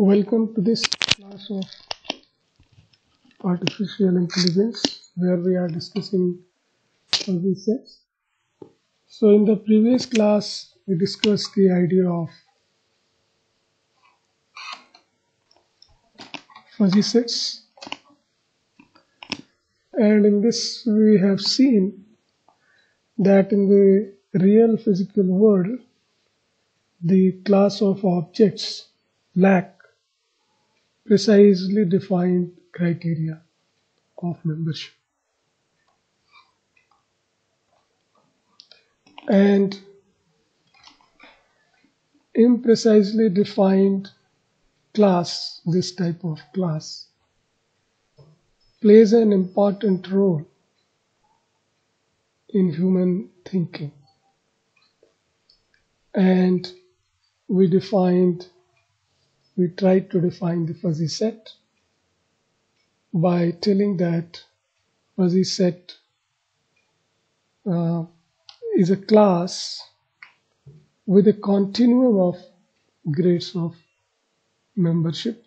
Welcome to this class of artificial intelligence where we are discussing fuzzy sets. So in the previous class we discussed the idea of fuzzy sets, and in this we have seen that in the real physical world the class of objects lack precisely defined criteria of membership. And imprecisely defined class, this type of class, plays an important role in human thinking. And we tried to define the fuzzy set by telling that fuzzy set is a class with a continuum of grades of membership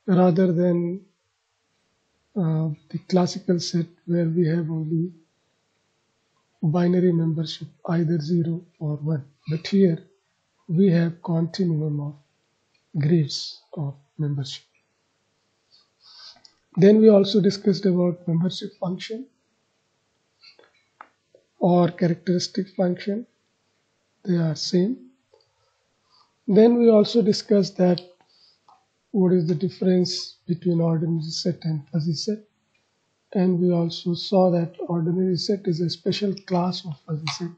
rather than the classical set where we have only binary membership, either 0 or 1. But here we have continuum of grades of membership. Then we also discussed about membership function or characteristic function. They are same. Then we also discussed that what is the difference between ordinary set and fuzzy set. And we also saw that ordinary set is a special class of fuzzy set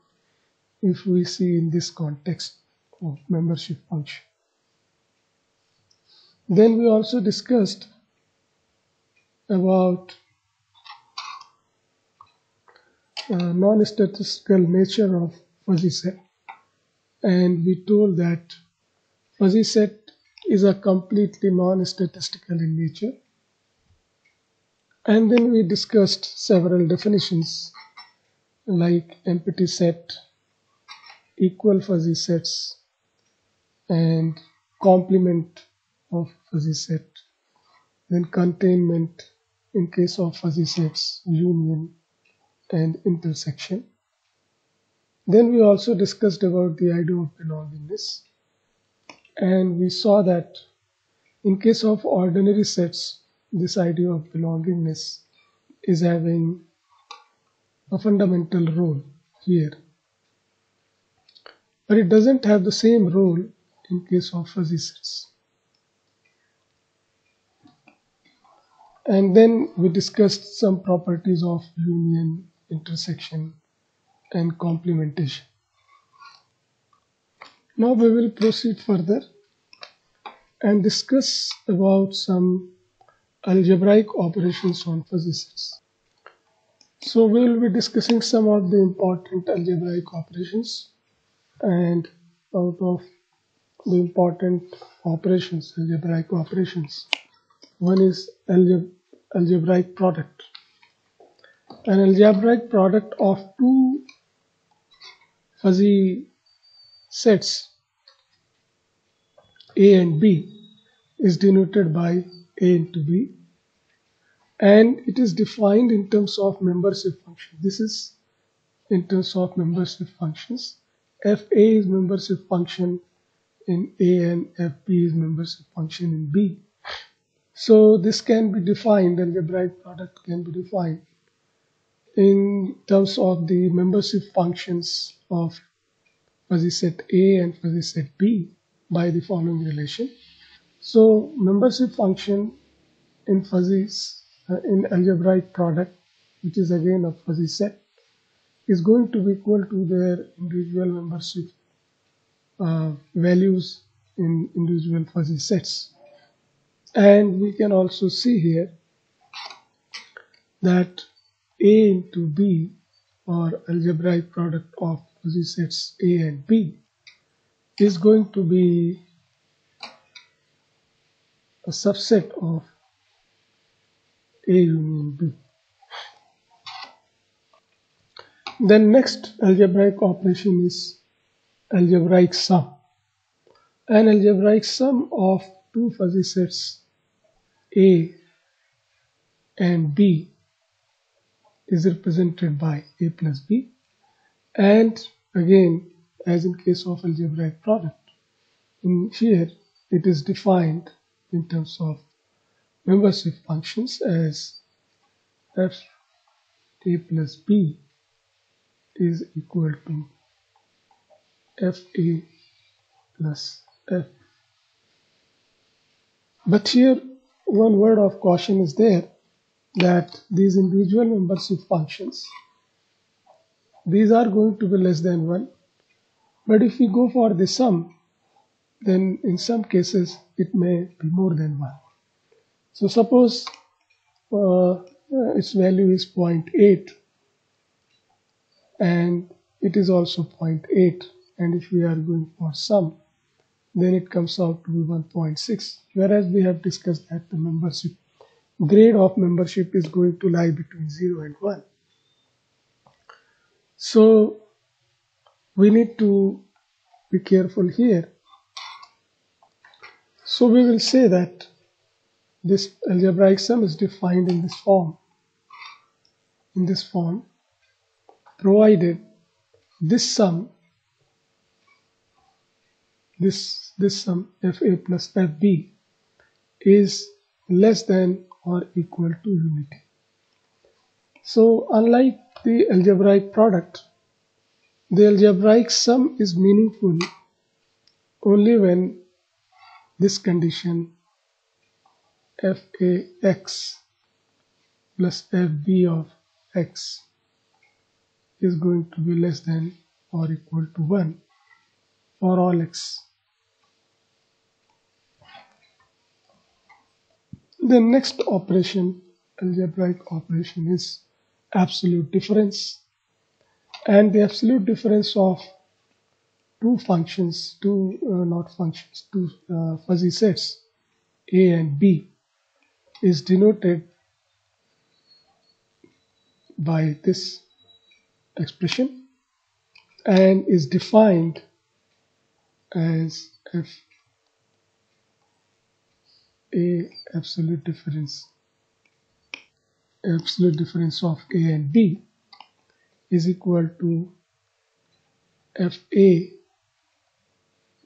if we see in this context of membership function. Then we also discussed about non-statistical nature of fuzzy set, and we told that fuzzy set is a completely non-statistical in nature. And then we discussed several definitions like empty set, equal fuzzy sets, and complement of fuzzy set, then containment in case of fuzzy sets, union, and intersection. Then we also discussed about the idea of belongingness, and we saw that in case of ordinary sets, this idea of belongingness is having a fundamental role here, but it doesn't have the same role in case of fuzzy sets. And then we discussed some properties of union, intersection, and complementation. Now we will proceed further and discuss about some algebraic operations on fuzzy sets. So we will be discussing some of the important algebraic operations, and out of the important operations, algebraic operations, one is algebraic product. An algebraic product of two fuzzy sets A and B is denoted by A into B, and it is defined in terms of membership function. This is in terms of membership functions. Fa is membership function in A and Fb is membership function in B. So this can be defined, algebraic product can be defined in terms of the membership functions of fuzzy set A and fuzzy set B by the following relation. So membership function in in algebraic product, which is again a fuzzy set, is going to be equal to their individual membership values in individual fuzzy sets. And we can also see here that A into B, or algebraic product of fuzzy sets A and B, is going to be a subset of A union B. Then next algebraic operation is algebraic sum. An algebraic sum of two fuzzy sets A and B is represented by A plus B, and again, as in case of algebraic product, in here it is defined in terms of membership functions as f A plus B is equal to f A plus f. But here one word of caution is there, that these individual membership functions, these are going to be less than 1, but if we go for the sum, then in some cases it may be more than 1. So suppose its value is 0.8 and it is also 0.8, and if we are going for sum, then it comes out to be 1.6, whereas we have discussed that the membership grade of membership is going to lie between 0 and 1. So we need to be careful here. So we will say that this algebraic sum is defined in this form, provided this sum, this sum fa plus fb is less than or equal to unity. So unlike the algebraic product, the algebraic sum is meaningful only when this condition fax plus fb of x is going to be less than or equal to 1 for all x. The next operation, algebraic operation, is absolute difference. And the absolute difference of two fuzzy sets A and B is denoted by this expression and is defined as f a absolute difference of A and B is equal to fa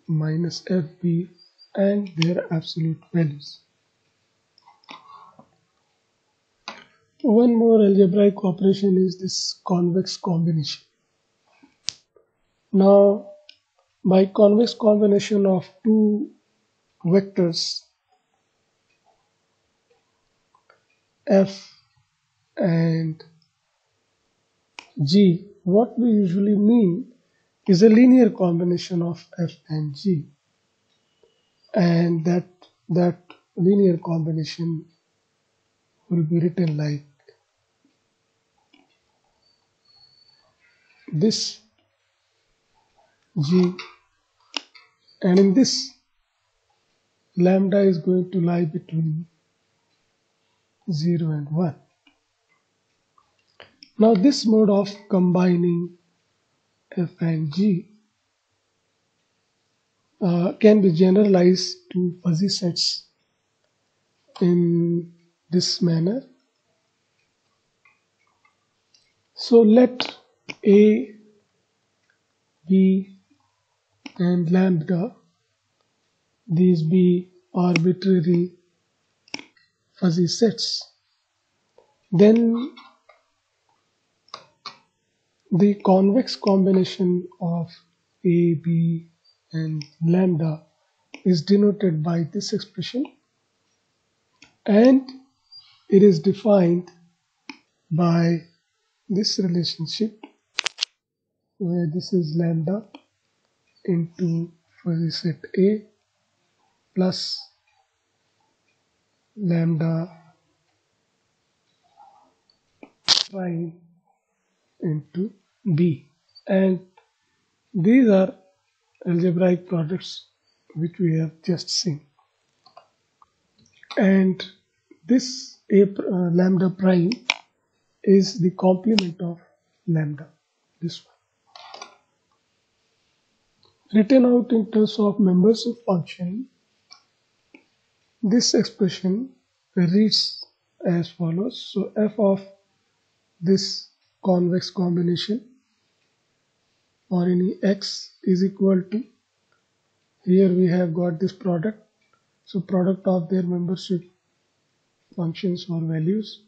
minus fb and their absolute values. One more algebraic operation is this convex combination. Now, by convex combination of two vectors f and g, what we usually mean is a linear combination of f and g, and that linear combination will be written like this g, and in this lambda is going to lie between 0 and 1. Now this mode of combining f and g can be generalized to fuzzy sets in this manner. So let A, B and lambda, these be arbitrary fuzzy sets. Then the convex combination of A, B and lambda is denoted by this expression, and it is defined by this relationship where this is lambda into fuzzy set A plus lambda prime into B, and these are algebraic products which we have just seen. And this lambda prime is the complement of lambda, this one. Written out in terms of membership function, This expression reads as follows. So f of this convex combination or any x is equal to, here we have got this product, so product of their membership functions or values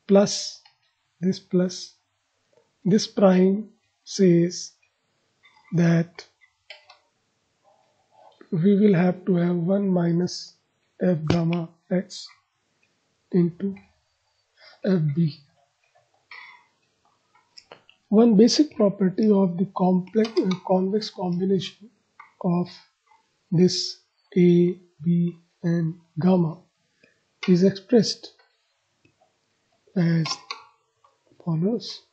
plus this prime says that we will have to have 1 minus f gamma x into fb. One basic property of the convex combination of this a, b and gamma is expressed as follows.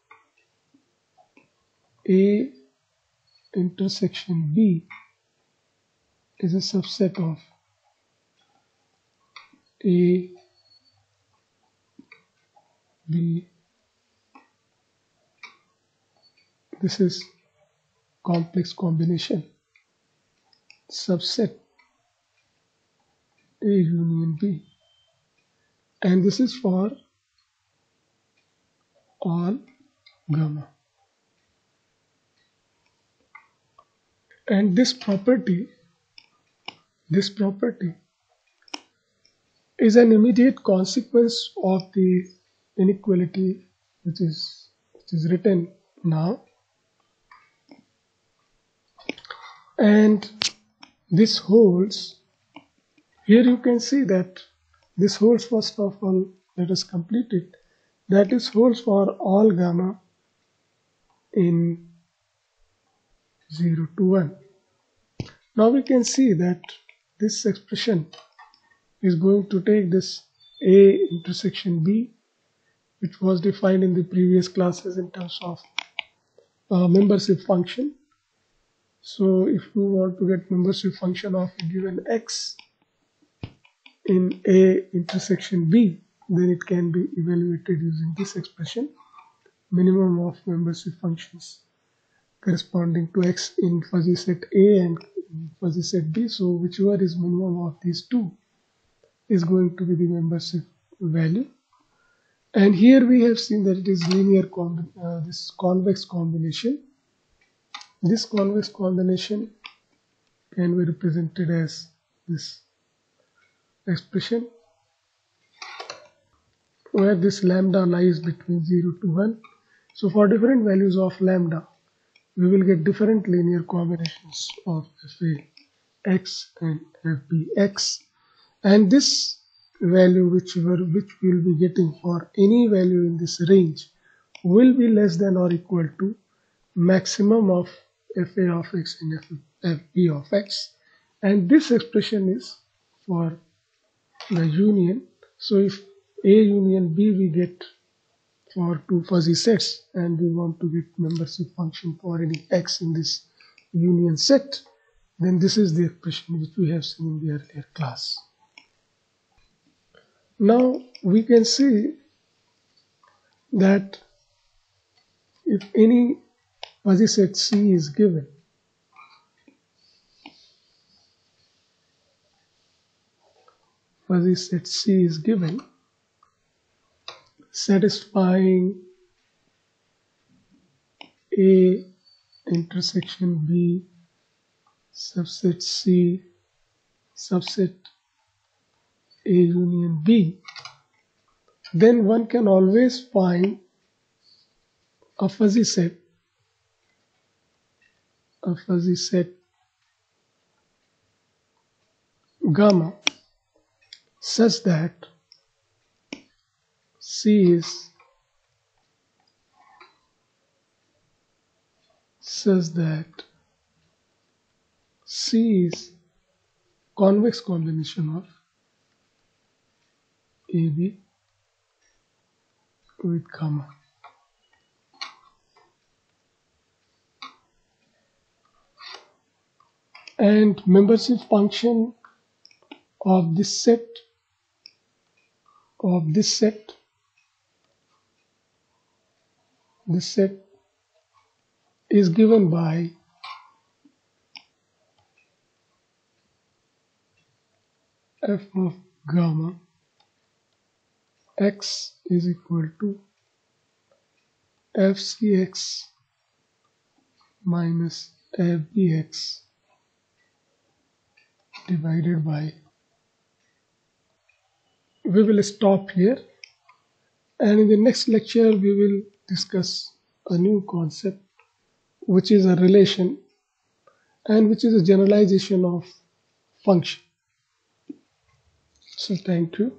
A intersection b is a subset of a, b. This is complex combination subset A union B, and this is for all gamma. And this property is an immediate consequence of the inequality which is written now, and this holds. Here you can see that this holds, first of all, let us complete it. That is holds for all gamma in 0 to 1. Now we can see that this expression is going to take this A intersection B, which was defined in the previous classes in terms of membership function. So if you want to get membership function of a given x in A intersection B, then it can be evaluated using this expression, minimum of membership functions corresponding to x in fuzzy set A and fuzzy set B. So whichever is minimum of these two is going to be the membership value. And here we have seen that it is linear this convex combination. This convex combination can be represented as this expression, where this lambda lies between 0 to 1. So for different values of lambda, we will get different linear combinations of f(a)x and f(b)x, and this value which we will be getting for any value in this range will be less than or equal to maximum of f(a) of x and f(b) of x, and this expression is for the union. So if A union B we get for two fuzzy sets, and we want to get membership function for any x in this union set, then this is the expression which we have seen in the earlier class. Now we can see that if any fuzzy set C is given, satisfying A intersection B subset C subset A union B, then one can always find a fuzzy set gamma such that C is convex combination of AB with gamma. And membership function of this set is given by f of gamma x is equal to fcx minus fbx divided by. We will stop here, and in the next lecture we will discuss a new concept, which is a relation and which is a generalization of function. So thank you.